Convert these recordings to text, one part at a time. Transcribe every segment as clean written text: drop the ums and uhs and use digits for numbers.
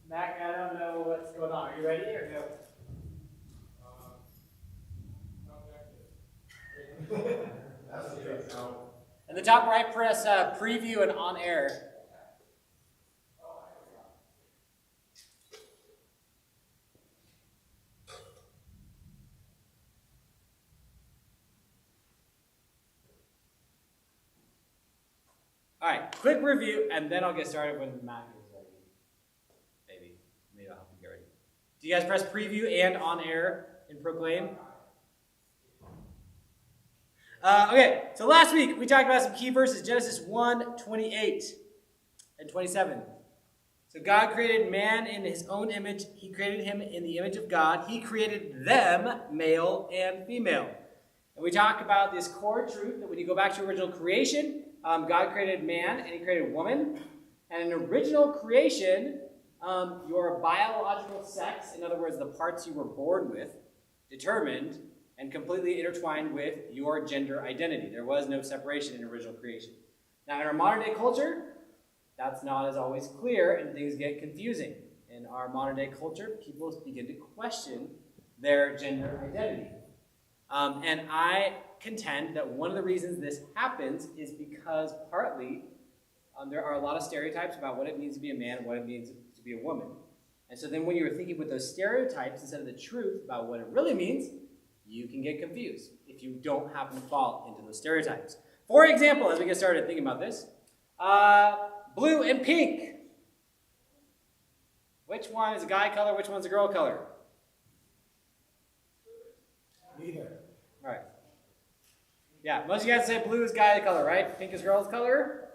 Mac, I don't know what's going on. Are you ready or no? That's the truth. No. In the top right, press preview and on air. All right, quick review, and then I'll get started when Mac is ready. Maybe I'll help you get ready. Do you guys press preview and on air in Proclaim? Okay, so last week we talked about some key verses, Genesis 1:28 and 27. So God created man in his own image. He created him in the image of God. He created them, male and female. And we talked about this core truth that when you go back to original creation, God created man and he created woman. And in original creation, your biological sex, in other words, the parts you were born with, determined and completely intertwined with your gender identity. There was no separation in original creation. Now, in our modern day culture, that's not as always clear, and things get confusing. In our modern day culture, people begin to question their gender identity. And I contend that one of the reasons this happens is because partly there are a lot of stereotypes about what it means to be a man and what it means to be a woman. And so then when you're thinking with those stereotypes instead of the truth about what it really means, you can get confused if you don't happen to fall into those stereotypes. For example, as we get started thinking about this, blue and pink. Which one is a guy color? Which one's a girl color? Neither. All right. Yeah, most of you guys say blue is guy color, right? Pink is girl's color.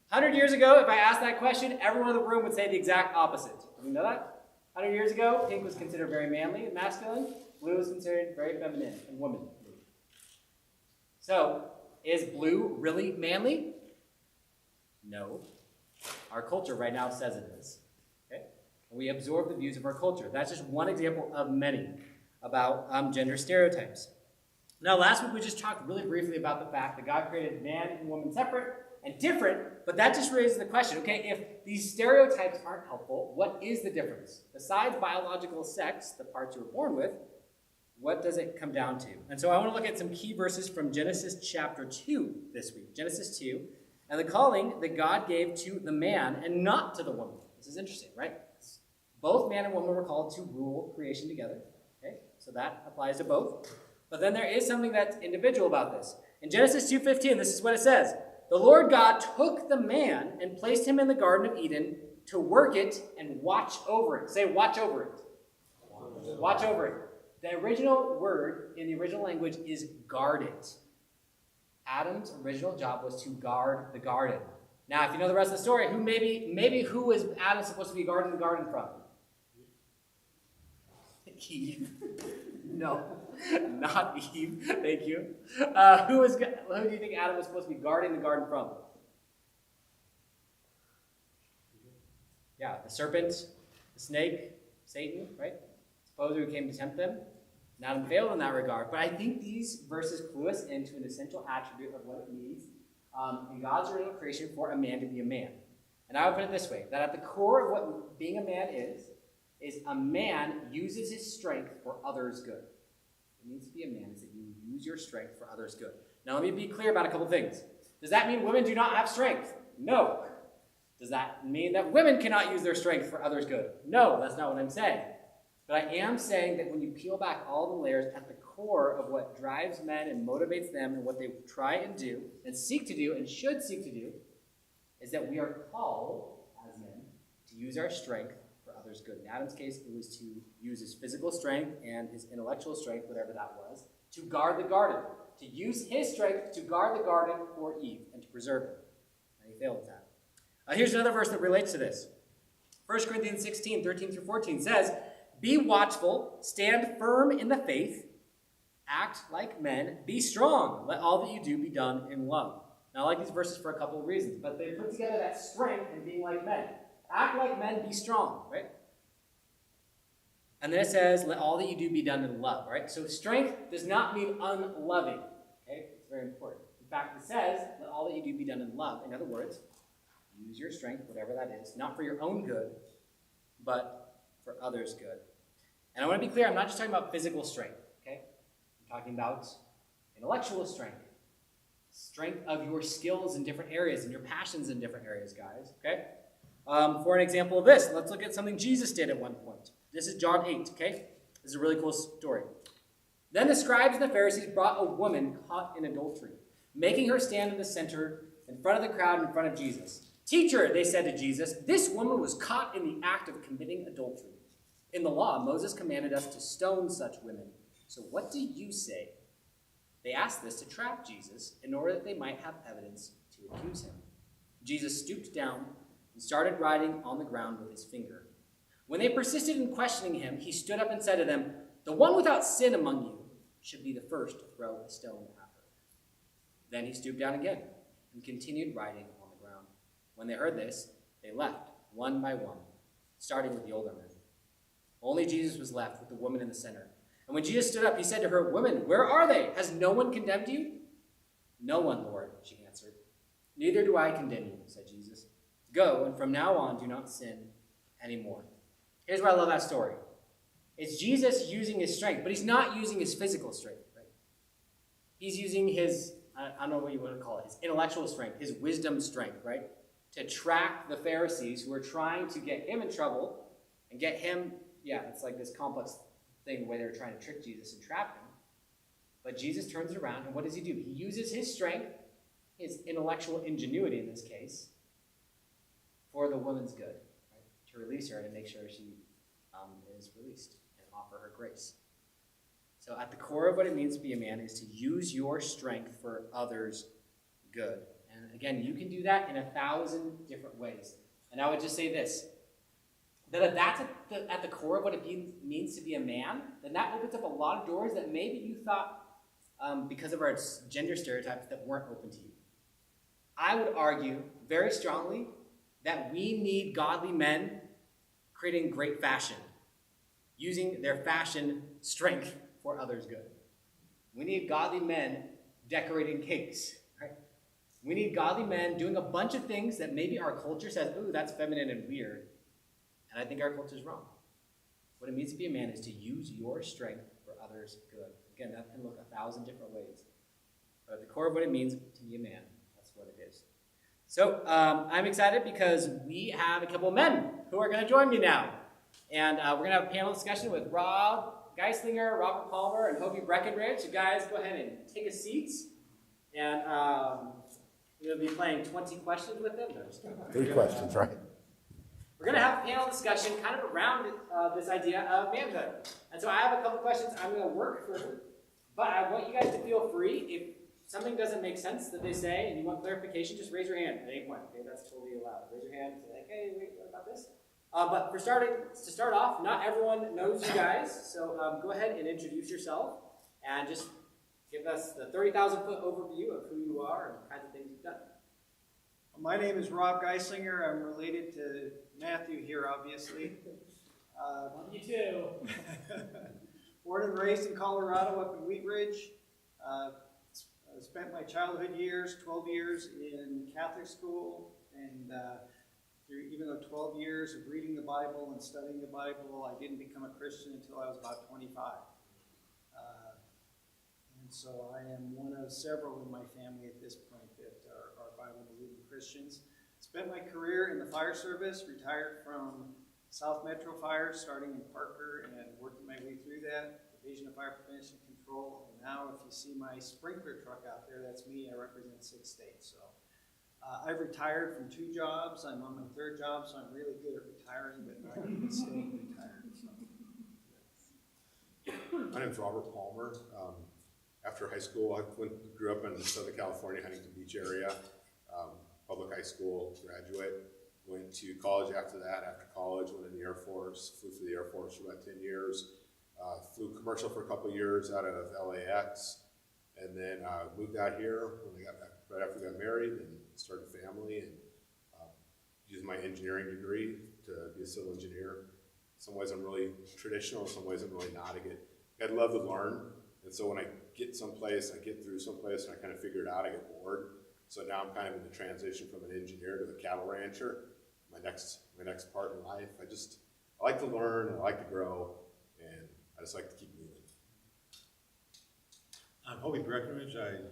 100 years ago, if I asked that question, everyone in the room would say the exact opposite. Did you know that? 100 years ago, pink was considered very manly and masculine. Blue was considered very feminine and womanly. So, is blue really manly? No. Our culture right now says it is. Okay? And we absorb the views of our culture. That's just one example of many about gender stereotypes. Now, last week we just talked really briefly about the fact that God created man and woman separate and different, but that just raises the question, okay, if these stereotypes aren't helpful, what is the difference? Besides biological sex, the parts you were born with, what does it come down to? And so I want to look at some key verses from Genesis chapter 2 this week. Genesis 2, and the calling that God gave to the man and not to the woman. This is interesting, right? Both man and woman were called to rule creation together. Okay, so that applies to both. But then there is something that's individual about this. In Genesis 2:15, this is what it says. The Lord God took the man and placed him in the Garden of Eden to work it and watch over it. Say, watch over it. Watch over it. The original word in the original language is guard it. Adam's original job was to guard the garden. Now, if you know the rest of the story, who was Adam supposed to be guarding the garden from? Eve. No, not Eve. Thank you. Who do you think Adam was supposed to be guarding the garden from? Yeah, the serpent, the snake, Satan, right? Suppose who came to tempt them. And Adam failed in that regard. But I think these verses clue us into an essential attribute of what it means in God's original creation for a man to be a man. And I would put it this way, that at the core of what being a man is a man uses his strength for others' good. It means to be a man is that you use your strength for others' good. Now let me be clear about a couple things. Does that mean women do not have strength? No. Does that mean that women cannot use their strength for others' good? No, that's not what I'm saying. But I am saying that when you peel back all the layers, at the core of what drives men and motivates them and what they try and do and seek to do and should seek to do is that we are called as men to use our strength for others' good. In Adam's case, it was to use his physical strength and his intellectual strength, whatever that was, to guard the garden, to use his strength to guard the garden for Eve and to preserve her. And he failed at that. Here's another verse that relates to this. 1 Corinthians 16, 13 through 14 says, be watchful, stand firm in the faith, act like men, be strong. Let all that you do be done in love. Now, I like these verses for a couple of reasons, but they put together that strength in being like men. Act like men, be strong, right? And then it says, let all that you do be done in love, right? So strength does not mean unloving, okay? It's very important. In fact, it says, let all that you do be done in love. In other words, use your strength, whatever that is, not for your own good, but for others' good. And I want to be clear, I'm not just talking about physical strength, okay? I'm talking about intellectual strength. Strength of your skills in different areas and your passions in different areas, guys, okay? For an example of this, let's look at something Jesus did at one point. This is John 8, okay? This is a really cool story. Then the scribes and the Pharisees brought a woman caught in adultery, making her stand in the center in front of the crowd in front of Jesus. Teacher, they said to Jesus, this woman was caught in the act of committing adultery. In the law, Moses commanded us to stone such women. So what do you say? They asked this to trap Jesus in order that they might have evidence to accuse him. Jesus stooped down and started writing on the ground with his finger. When they persisted in questioning him, he stood up and said to them, the one without sin among you should be the first to throw a stone at her. Then he stooped down again and continued writing on the ground. When they heard this, they left, one by one, starting with the older men. Only Jesus was left with the woman in the center. And when Jesus stood up, he said to her, woman, where are they? Has no one condemned you? No one, Lord, she answered. Neither do I condemn you, said Jesus. Go, and from now on, do not sin anymore. Here's why I love that story. It's Jesus using his strength, but he's not using his physical strength, right? He's using his, I don't know what you want to call it, his intellectual strength, his wisdom strength, right? To track the Pharisees who are trying to get him in trouble and get him, it's like this complex thing where they're trying to trick Jesus and trap him. But Jesus turns it around, and what does he do? He uses his strength, his intellectual ingenuity in this case, for the woman's good, right? To release her and make sure she is released and offer her grace. So at the core of what it means to be a man is to use your strength for others' good. And again, you can do that in 1,000 different ways. And I would just say this, that if that's at the core of what it means to be a man, then that opens up a lot of doors that maybe you thought, because of our gender stereotypes, that weren't open to you. I would argue very strongly that we need godly men creating great fashion, using their fashion strength for others' good. We need godly men decorating cakes, right? We need godly men doing a bunch of things that maybe our culture says, ooh, that's feminine and weird. And I think our culture is wrong. What it means to be a man is to use your strength for others' good. Again, that can look 1,000 different ways. But at the core of what it means to be a man, that's what it is. So I'm excited because we have a couple of men who are going to join me now. And we're going to have a panel discussion with Rob Geislinger, Robert Palmer, and Hobie Breckenridge. So guys, go ahead and take a seat. And we'll be playing 20 questions with them. No, just kidding. 3 questions, right? We're going to have a panel discussion kind of around this idea of manhood. And so I have a couple questions I'm going to work through. But I want you guys to feel free. If something doesn't make sense that they say and you want clarification, just raise your hand at any point. Okay, that's totally allowed. Raise your hand and say, like, hey, wait, what about this? But to start off, not everyone knows you guys, so go ahead and introduce yourself and just give us the 30,000-foot overview of who you are and the kinds of things you've done. My name is Rob Geislinger. I'm related to Matthew here, obviously. Love you too. Born and raised in Colorado up in Wheat Ridge. Spent my childhood years, 12 years in Catholic school, and even though 12 years of reading the Bible and studying the Bible, I didn't become a Christian until I was about 25. And so I am one of several in my family at this point that are Bible-believing Christians. Spent my career in the fire service, retired from South Metro Fire, starting in Parker and working my way through that, Division of Fire Prevention and Control. And now if you see my sprinkler truck out there, that's me. I represent 6 states. So I've retired from 2 jobs. I'm on my 3rd job, so I'm really good at retiring, but not good at staying retired. So. My name is Robert Palmer. After high school, I grew up in Southern California, Huntington Beach area. Public high school graduate. Went to college after that. After college, went in the Air Force. Flew for the Air Force for about 10 years. Flew commercial for a couple of years out of LAX. And then moved out here when I got back, right after I got married and started a family, and used my engineering degree to be a civil engineer. In some ways I'm really traditional, in some ways I'm really not. I'd love to learn, and so when I get someplace, I get through someplace and I kind of figure it out, I get bored. So now I'm kind of in the transition from an engineer to a cattle rancher. My next part in life. I I like to learn and I like to grow, and I just like to keep moving. I'm Hobie Breckenridge. I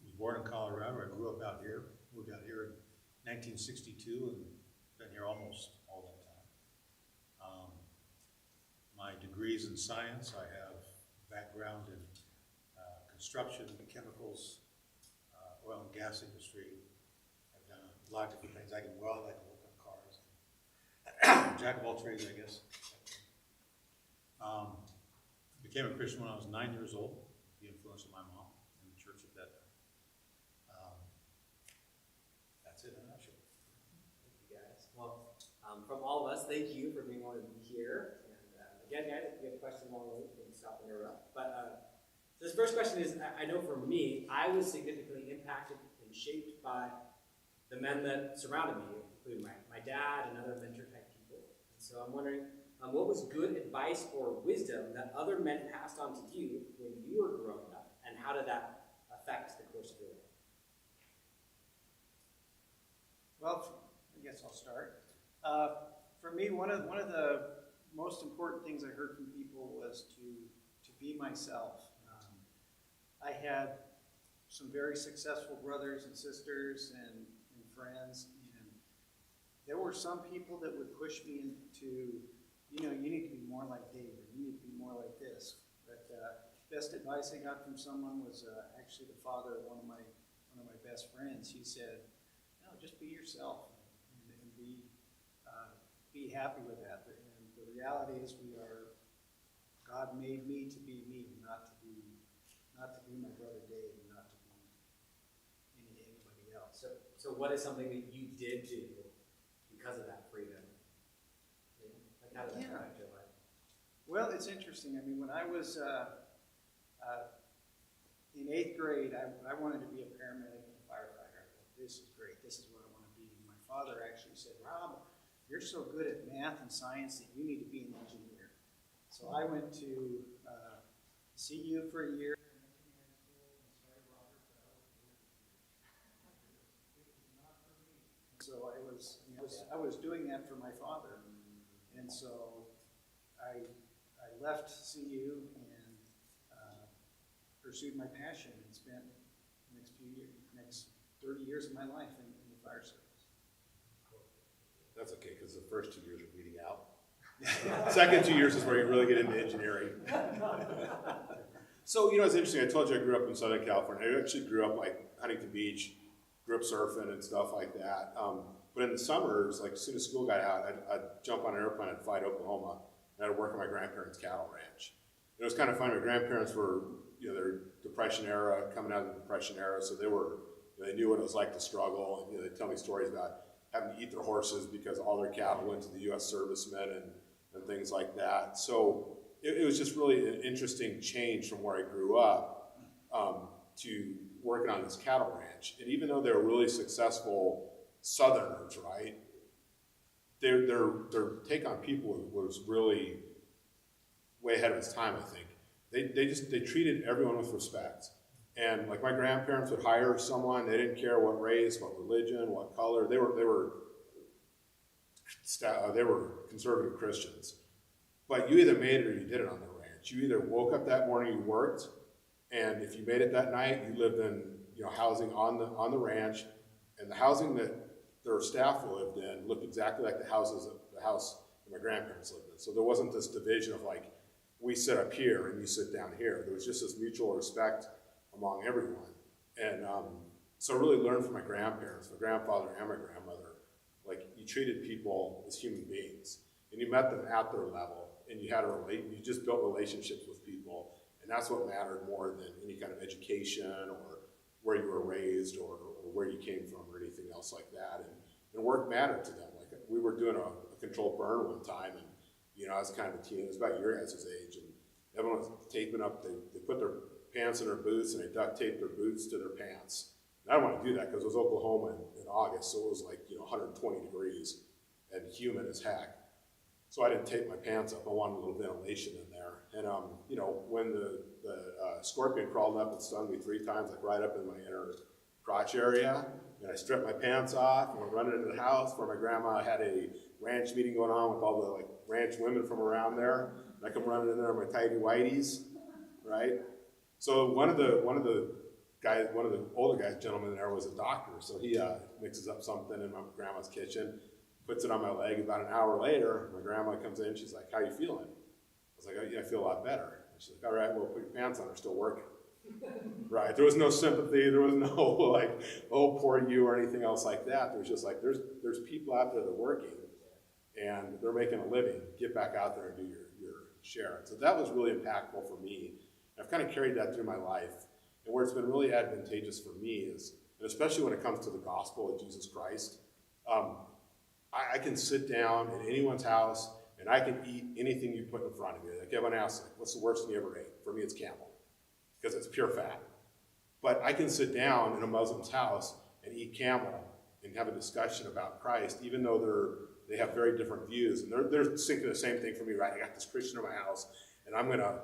was born in Colorado. I grew up out here, moved out here in 1962, and been here almost all that time. My degrees in science, I have background in construction, chemicals, oil and gas industry. I've done a lot of different things. I can weld, I can work on cars. Jack of all trades, I guess. Became a Christian when I was 9 years old, the influence of my mom in the church at that time. That's it in a nutshell. Thank you guys. Well, from all of us, thank you for being willing to be here. And again, guys, if you have questions along the way, you can stop and interrupt. But so this first question is, I know for me, I was significantly impacted and shaped by the men that surrounded me, including my dad and other mentor-type people. And so I'm wondering, what was good advice or wisdom that other men passed on to you when you were growing up, and how did that affect the course of your life? Well, I guess I'll start. For me, one of the most important things I heard from people was to be myself. I had some very successful brothers and sisters and friends, and there were some people that would push me into, you need to be more like Dave, or you need to be more like this. But best advice I got from someone was actually the father of one of my best friends. He said, "No, just be yourself and be happy with that." And the reality is, God made me to be me, not to be my brother Dave, and not to be anybody else. So what is something that you did do because of that freedom? Like, how did that affect your life? Well, it's interesting. I mean, when I was in 8th grade, I wanted to be a paramedic and a firefighter. I thought, this is great. This is what I want to be. And my father actually said, "Rob, you're so good at math and science that you need to be an engineer." So I went to CU for a year. So I was doing that for my father, and so I left CU and pursued my passion and spent the next 30 years of my life in the fire service. That's okay, because the first 2 years are weeding out. Second 2 years is where you really get into engineering. So, it's interesting. I told you I grew up in Southern California. I actually grew up like Huntington Beach, grew up surfing and stuff like that. But in the summers, like as soon as school got out, I'd jump on an airplane and fly to Oklahoma, and I'd work at my grandparents' cattle ranch. It was kind of funny. My grandparents were, they're Depression era, coming out of the Depression era, so they knew what it was like to struggle, and they'd tell me stories about having to eat their horses because all their cattle went to the U.S. servicemen and things like that. So it was just really an interesting change from where I grew up to working on this cattle ranch. And even though they were really successful Southerners, right, their take on people was really way ahead of its time, I think. They treated everyone with respect. And like my grandparents would hire someone, they didn't care what race, what religion, what color. They were conservative Christians. But you either made it or you didn't on the ranch. You either woke up that morning, you worked, and if you made it that night, you lived in housing on the ranch, and the housing that their staff lived in looked exactly like the house that my grandparents lived in. So there wasn't this division of like, we sit up here and you sit down here. There was just this mutual respect among everyone. And so I really learned from my grandparents, my grandfather and my grandmother, like you treated people as human beings, and you met them at their level, and you just built relationships with people, and that's what mattered more than any kind of education or where you were raised or where you came from or anything else like that. And work mattered to them. Like we were doing a controlled burn one time, and I was kind of a teen. It was about your guys' age, and everyone was taping up. They put their pants in their boots, and they duct taped their boots to their pants. And I didn't want to do that because it was Oklahoma in August, so it was like 120 degrees and humid as heck. So I didn't tape my pants up. I wanted a little ventilation in there. And when the scorpion crawled up and stung me 3 times, like right up in my inner crotch area, and I stripped my pants off and went running into the house where my grandma had a ranch meeting going on with all the ranch women from around there. And I come running in there in my tighty whities, right? So one of the older guys, gentleman there, was a doctor. So he mixes up something in my grandma's kitchen, puts it on my leg. About an hour later, my grandma comes in. She's like, "How you feeling?" I was like, "Oh, yeah, I feel a lot better." And she's like, "All right, well, put your pants on. They're still working." Right? There was no sympathy. There was no like, "Oh, poor you," or anything else like that. There's just like, there's people out there that are working, and they're making a living. Get back out there and do your share. So that was really impactful for me. I've kind of carried that through my life. And where it's been really advantageous for me is, and especially when it comes to the gospel of Jesus Christ, I can sit down at anyone's house and I can eat anything you put in front of me. Like everyone asks, like, "What's the worst thing you ever ate?" For me, it's camel, because it's pure fat. But I can sit down in a Muslim's house and eat camel and have a discussion about Christ, even though they have very different views. And they're thinking the same thing for me, right? I got this Christian in my house, and I'm gonna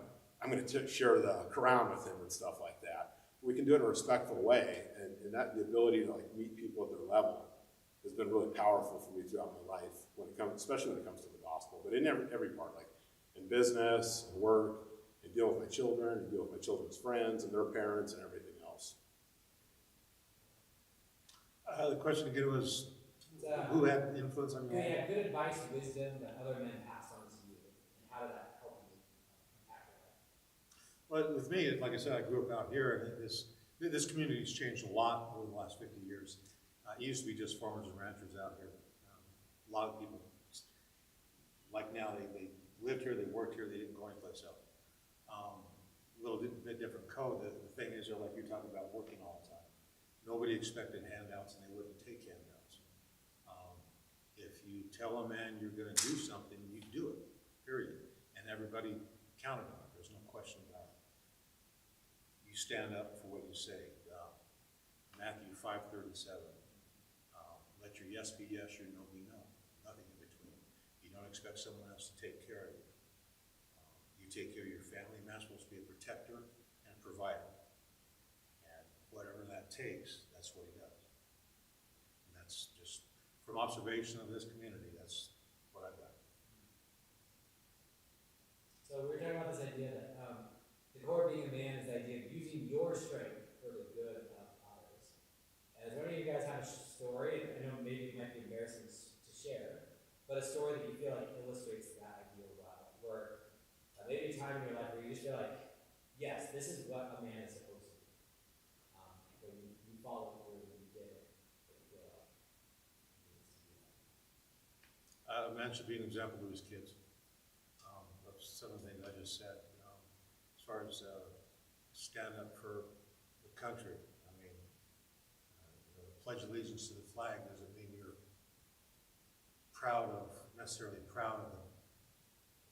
share the Quran with him and stuff like that. We can do it in a respectful way, and that the ability to like meet people at their level has been really powerful for me throughout my life especially when it comes to the gospel. But in every part, like in business, and work, and deal with my children, and deal with my children's friends and their parents and everything else. The question again was, who had influence on your life? Yeah, good advice, wisdom that other men passed on to you, and how did that help you impact your life? Well, with me, like I said, I grew up out here, and this community's changed a lot over the last 50 years. It used to be just farmers and ranchers out here. A lot of people, like now, they lived here, they worked here, they didn't go anyplace else. A little bit different code. The thing is, like you're talking about, working all the time. Nobody expected handouts, and they wouldn't take handouts. If you tell a man you're going to do something, you do it, period. And everybody counted on it. There's no question about it. You stand up for what you say. Matthew 5:37. Let your yes be yes, your no be no. Nothing in between. You don't expect someone else to take care of you. You take care of your family. Man's supposed to be a protector and a provider. And whatever that takes, that's what he does. And that's just from observation of this community, that's what I've done. So we were talking about this idea that the core of being a man is the idea of using your strength for the good of others. And I was wondering if you guys have a story, I know maybe it might be embarrassing to share, but a story that you feel like illustrates that idea well, where maybe a time in your life where you just feel like, yes, this is what a man is supposed to do. But you followed through and you did it, but you feel like he needs to do that. A man should be an example to his kids. Of some of the things I just said. As far as stand up for the country, I mean, pledge allegiance to the flag doesn't mean you're necessarily proud of the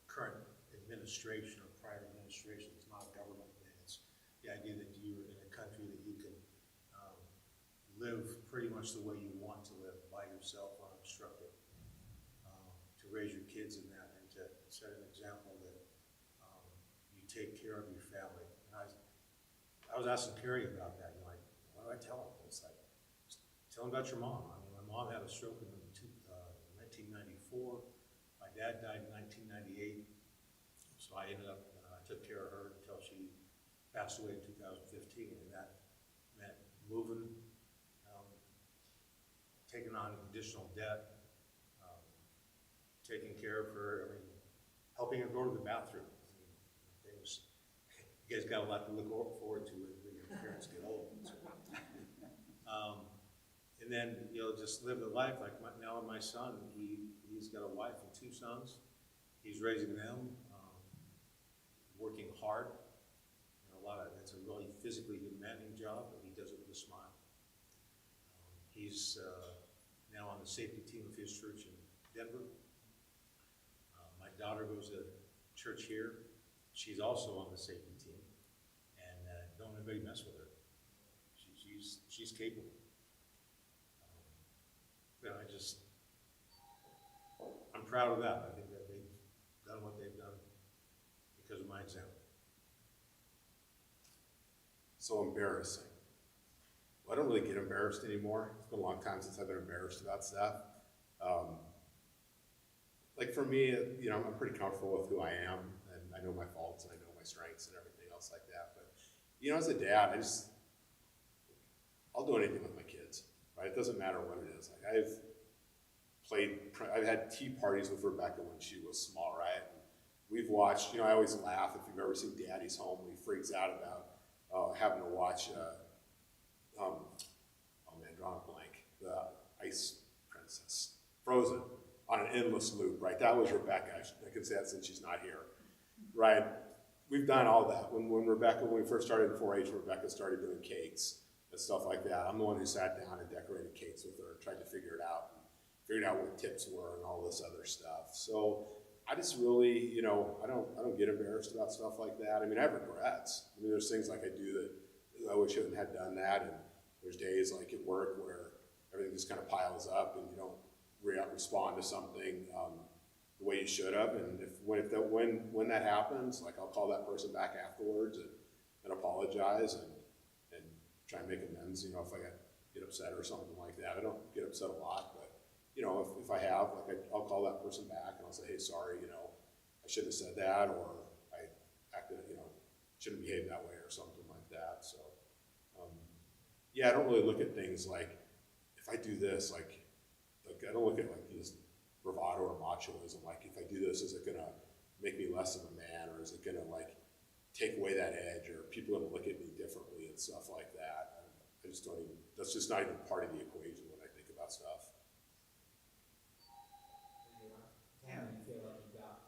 current administration or prior administration. It's not a government thing. It's the idea that you're in a country that you can live pretty much the way you want to live by yourself, unobstructed. To raise your kids in that and to set an example that you take care of your family. And I was asking Carrie about that. Like, what do I tell them? It's like, tell them about your mom. I mean, my mom had a stroke in 1994. My dad died in 1998. So I ended up, I took care of her until she passed away in 2015. And that meant moving, taking on additional debt, taking care of her, I mean, helping her go to the bathroom. I mean, things, you guys got a lot to look forward to when your parents get old. So. And then, just live the life. Like now my son, he's got a wife and 2 sons. He's raising them, working hard. It's a really physically demanding job, but he does it with a smile. He's now on the safety team of his church in Denver. My daughter goes to church here. She's also on the safety team, and don't anybody mess with her. She's capable. I'm proud of that. I think that they've done what they've done because of my example. So embarrassing. Well, I don't really get embarrassed anymore. It's been a long time since I've been embarrassed about stuff. like for me, you know, I'm pretty comfortable with who I am, and I know my faults and I know my strengths and everything else like that. But you know, as a dad, I'll do anything with my kids, right? It doesn't matter what it is. Like I've had tea parties with Rebecca when she was small, right? And we've watched, you know, I always laugh if you've ever seen Daddy's Home when he freaks out about having to watch, oh man, drawing a blank, the Ice Princess, Frozen, on an endless loop, right? That was Rebecca. I can say that since she's not here, right? We've done all that. When we first started in 4-H, Rebecca started doing cakes and stuff like that. I'm the one who sat down and decorated cakes with her and tried to figure it out, and figured out what tips were and all this other stuff. So I just really, you know, I don't get embarrassed about stuff like that. I mean, I have regrets. I mean, there's things like I do that I wish I had done that, and there's days like at work where everything just kind of piles up and you don't respond to something the way you should have. And when that happens, like I'll call that person back afterwards and apologize and try and make amends. You know, if I get upset or something like that, I don't get upset a lot, but you know, if I have, like I'll call that person back and I'll say, hey, sorry, you know, I shouldn't have said that, or I acted, you know, shouldn't behave that way or something like that. So, yeah, I don't really look at things like, if I do this, like I don't look at like this bravado or machoism. Like, if I do this, is it gonna make me less of a man, or is it gonna like take away that edge, or people gonna look at me differently and stuff like that? I just don't even, that's just not even part of the equation when I think about stuff. How do you feel like you got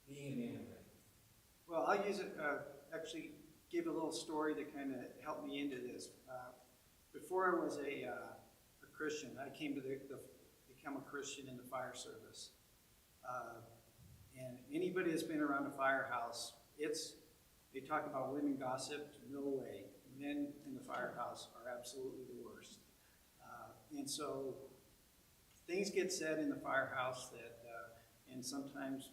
being a man right? Well, I'll use it, actually give a little story that kind of helped me into this. Before I was a Christian, I came to become a Christian in the fire service. And anybody that's been around a firehouse, they talk about women gossip, no way. Men in the firehouse are absolutely the worst. And so things get said in the firehouse that, and sometimes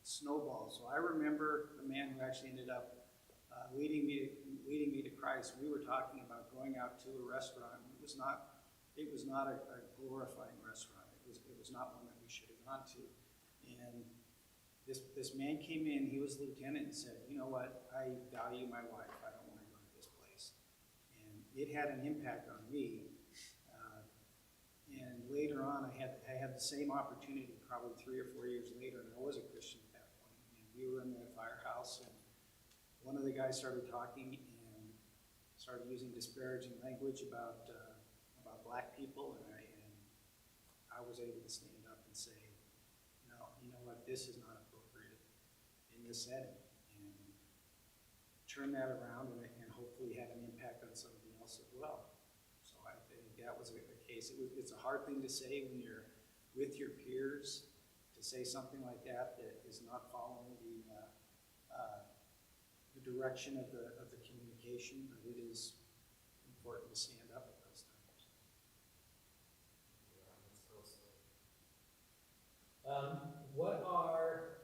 snowballs. So I remember the man who actually ended up leading me to Christ. We were talking about going out to a restaurant. It was not a glorifying restaurant. It was not one that we should have gone to. And this man came in. He was a lieutenant and said, "You know what? I value my wife. I don't want to go to this place." And it had an impact on me. And later on, I had the same opportunity probably 3 or 4 years later, and I was a Christian at that point. And we were in the firehouse, and one of the guys started talking and started using disparaging language about black people, and I was able to stand up and say, "No, you know what? This is not appropriate in this setting," and turn that around and hopefully have an impact on somebody else as well. So I think that was a case. It's a hard thing to say when you're with your peers, to say something like that is not following the direction of the communication, but it is important to stand up at those times. What are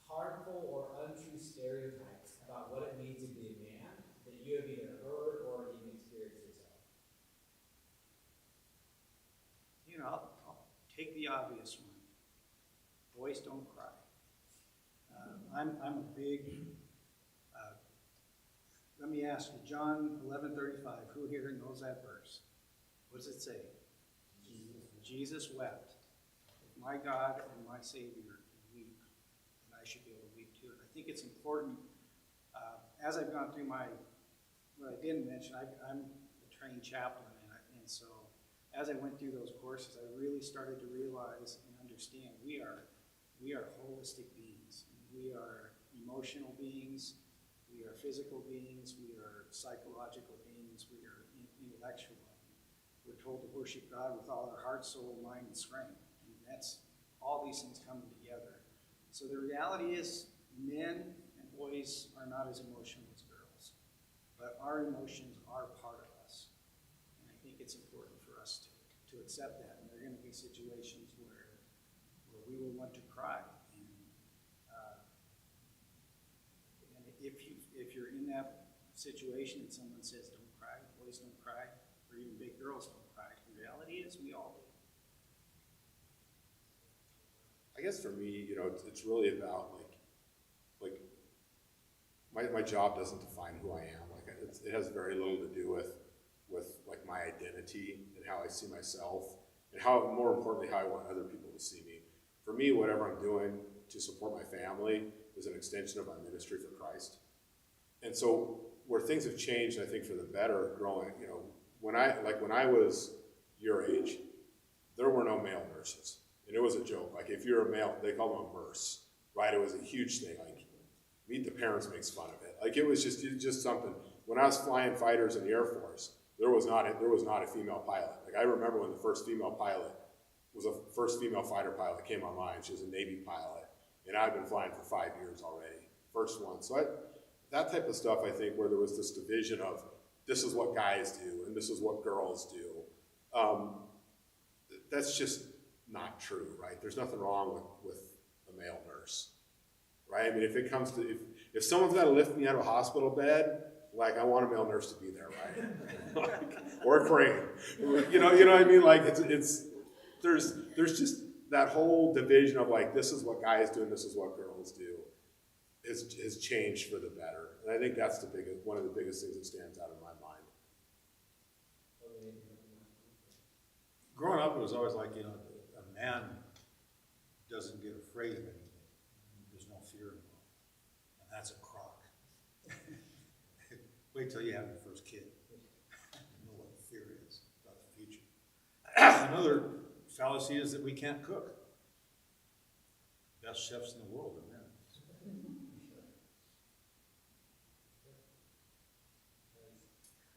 harmful or untrue stereotypes about what it means to be a man that you have either heard or even experienced yourself? You know, I'll take the obvious one. Boys don't cry. I'm a big. Let me ask you, John 11:35. Who here knows that verse? What does it say? Jesus wept. If my God and my Savior weep, then I should be able to weep too. And I think it's important. As I've gone through what I didn't mention, I'm a trained chaplain, and so as I went through those courses, I really started to realize and understand we are holistic beings. We are emotional beings. We are physical beings. We are psychological beings. We are intellectual. We're told to worship God with all our heart, soul, mind, and strength. And that's all these things coming together. So the reality is, men and boys are not as emotional as girls, but our emotions are part of us. And I think it's important for us to accept that. And there are going to be situations where we will want to cry. And if you're in that situation and someone says, "Don't cry," boys don't cry, or even big girls don't cry, the reality is we all do. I guess for me, you know, it's really about my job doesn't define who I am. Like it has very little to do with like my identity and how I see myself, and how, more importantly, how I want other people to see me. For me, whatever I'm doing to support my family is an extension of my ministry for Christ. And so where things have changed, I think for the better, growing, you know, when I was your age, there were no male nurses, and it was a joke. Like if you're a male, they called them a nurse, right? It was a huge thing. Like Meet the Parents makes fun of it. Like it was just something. When I was flying fighters in the Air Force, there was not a female pilot. Like I remember when the first female fighter pilot came online. She was a Navy pilot, and I've been flying for 5 years already. First one. So that type of stuff, I think, where there was this division of this is what guys do and this is what girls do. That's just not true, right? There's nothing wrong with a male nurse, right? I mean, if it comes to, if someone's got to lift me out of a hospital bed, like I want a male nurse to be there, right? Or a crane, you know what I mean? Like there's just that whole division of like, this is what guys do and this is what girls do has changed for the better. And I think that's one of the biggest things that stands out in my mind. Growing up, it was always like, you know, a man doesn't get afraid of anything. There's no fear involved. And that's a crock. Wait till you have your first kid. You know what fear is about the future. Another fallacy is that we can't cook. Best chefs in the world are men.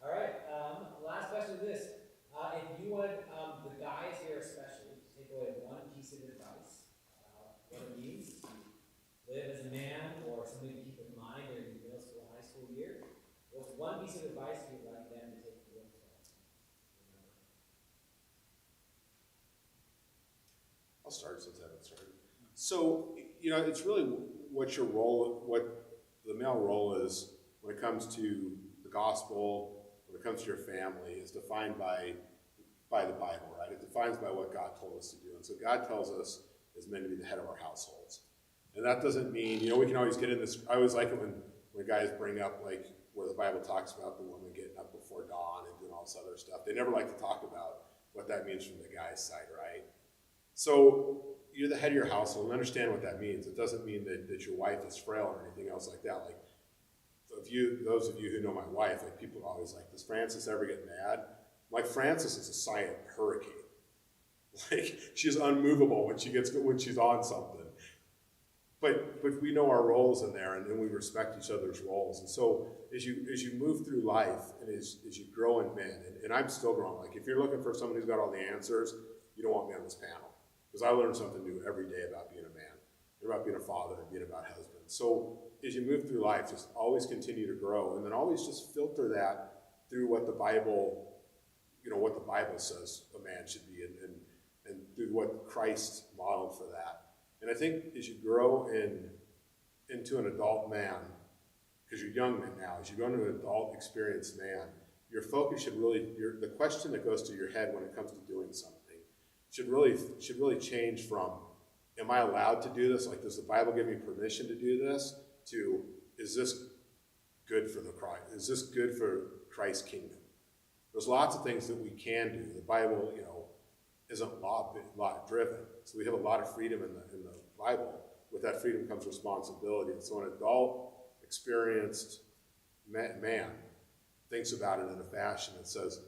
All right, last question is this. If you would, the guys here especially, take away one piece of advice about what it means to live as a man or something to keep in mind during the middle school, high school year, what's one piece of advice you'd like them to take away from? I'll start since I haven't started. So, you know, it's really what the male role is when it comes to the gospel, when it comes to your family, is defined by the Bible, right? It defines by what God told us to do. And so God tells us as men to be the head of our households. And that doesn't mean, you know, we can always get in this, I always like it when guys bring up like where the Bible talks about the woman getting up before dawn and doing all this other stuff. They never like to talk about what that means from the guy's side, right? So you're the head of your household and understand what that means. It doesn't mean that your wife is frail or anything else like that. Like those of you who know my wife, like people are always like, does Frances ever get mad? Like Frances is a silent hurricane. Like she's unmovable when she's on something. But we know our roles in there, and then we respect each other's roles. And so as you move through life and as you grow in men, and I'm still growing. Like if you're looking for someone who's got all the answers, you don't want me on this panel. Because I learn something new every day about being a man, and about being a father, and being about husband. So as you move through life, just always continue to grow, and then always just filter that through what the Bible says a man should be, and through what Christ modeled for that. And I think as you grow into an adult man, because you're young now, as you go into an adult experienced man, your focus should really, the question that goes to your head when it comes to doing something should really change from, am I allowed to do this? Like, does the Bible give me permission to do this? To, is this good for Christ? Is this good for Christ's kingdom? There's lots of things that we can do. The Bible, you know, isn't law driven. So we have a lot of freedom in the Bible. With that freedom comes responsibility. And so an adult, experienced man thinks about it in a fashion that says,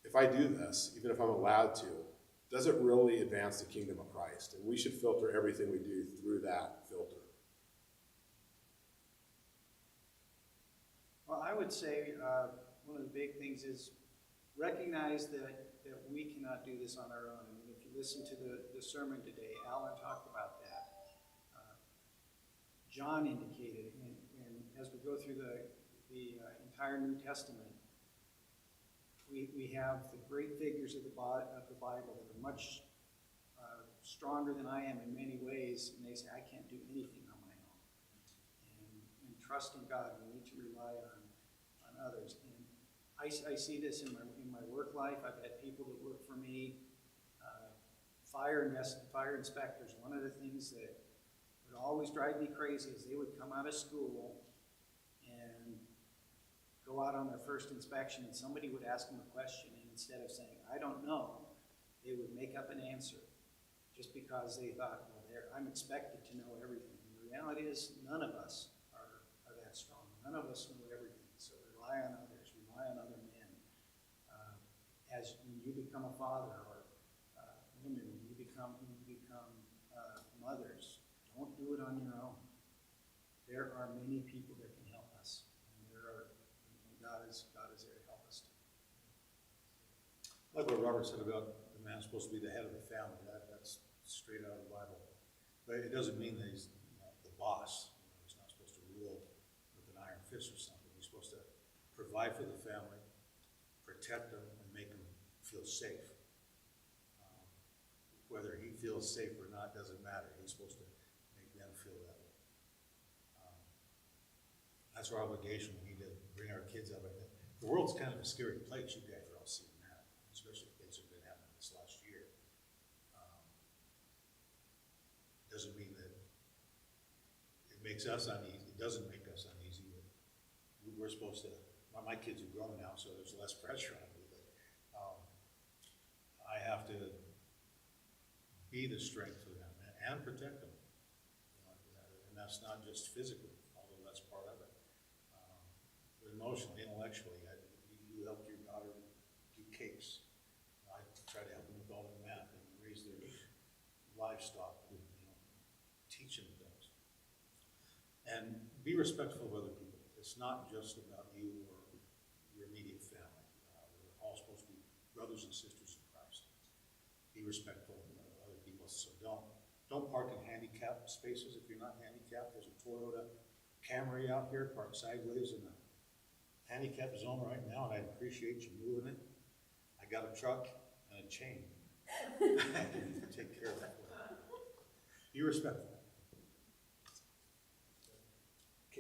if I do this, even if I'm allowed to, does it really advance the kingdom of Christ? And we should filter everything we do through that filter. Well, I would say one of the big things is recognize that we cannot do this on our own. I mean, if you listen to the sermon today, Alan talked about that. John indicated, and as we go through the entire New Testament, we have the great figures of the Bible that are much stronger than I am in many ways, and they say, I can't do anything on my own. And trust in God, we need to rely on others. And I see this in my work life. I've had people that work for me 5 fire inspectors, one of the things that would always drive me crazy is they would come out of school and go out on their first inspection, and somebody would ask them a question, and instead of saying, I don't know, they would make up an answer just because they thought, well, I'm expected to know everything. And the reality is none of us are that strong. None of us know everything. So rely on others, rely on other men. As when you become a father, or women, when you become mothers, don't do it on your own. There are many people that can help us, and God is there to help us. Like what Robert said about the man's supposed to be the head of the family. That's straight out of the Bible. But it doesn't mean that he's the boss. He's not supposed to rule with an iron fist or something. He's supposed to provide for the family, protect them, and make them feel safe. Whether he feels safe or not doesn't matter. He's supposed to make them feel that way. That's our obligation. We need to bring our kids up. The world's kind of a scary place. You guys are all seeing that, especially things that have been happening this last year. Doesn't mean that it makes us uneasy. It doesn't make us uneasy. We're supposed to. My kids are grown now, so there's less pressure on me. But I have to be the strength for them and protect them. And that's not just physically, although that's part of it. But emotionally, intellectually, you helped your daughter do cakes. I try to help them with all the math and raise their livestock, and, teach them things. And be respectful of other people. It's not just about you or your immediate family. We're all supposed to be brothers and sisters in Christ. Be respectful of other people. So don't park in handicapped spaces if you're not handicapped. There's a Toyota Camry out here parked sideways in the handicapped zone right now, and I'd appreciate you moving it. I got a truck and a chain. I can take care of that. Be respectful.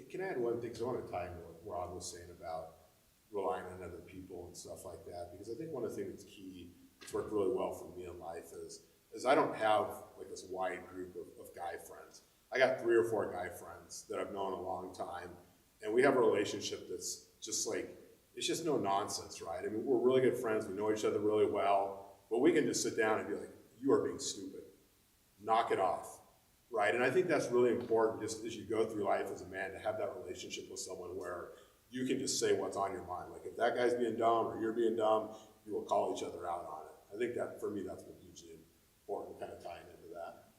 Can I add one thing? Because I want to tie in what Ron was saying about relying on other people and stuff like that. Because I think one of the things that's key, it's worked really well for me in life, is I don't have like this wide group of guy friends. I got 3 or 4 guy friends that I've known a long time, and we have a relationship that's just like, it's just no nonsense, right? I mean, we're really good friends. We know each other really well, but we can just sit down and be like, you are being stupid. Knock it off. Right, and I think that's really important just as you go through life as a man, to have that relationship with someone where you can just say what's on your mind. Like if that guy's being dumb or you're being dumb, you will call each other out on it. I think that, for me, that's what's hugely important, kind of tying into that.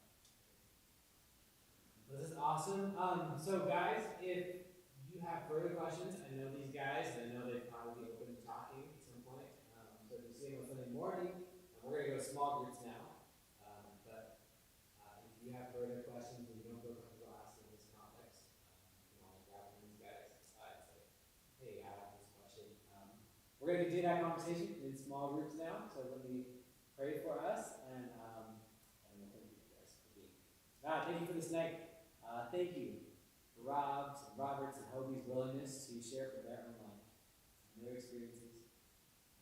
This is awesome. So guys, if you have further questions, I know these guys, and I know they'd probably be open to talking at some point. So if you see them on Sunday morning, we're going to go to small groups now. If you have further questions and you don't feel comfortable asking in this context, you can always grab one of these guys aside and say, hey, I have this question. We're going to continue that conversation in small groups now, so let me pray for us, and we'll thank you guys for being here. God, thank you for this night. Thank you for Rob's and Robert's and Hobie's willingness to share from their own life and their experiences.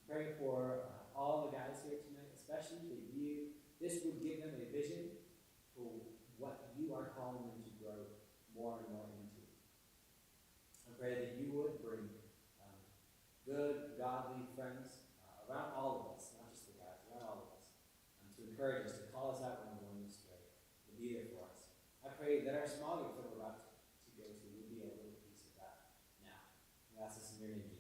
Pray for all the guys here tonight, especially that this would give them a vision for what you are calling them to grow more and more into. I pray that you would bring good, godly friends around all of us, not just the guys, around all of us, to encourage us, to call us out when we're going astray, to be there for us. I pray that our small groups that we're about to go to would be a little piece of that now. We ask this in your name, Jesus.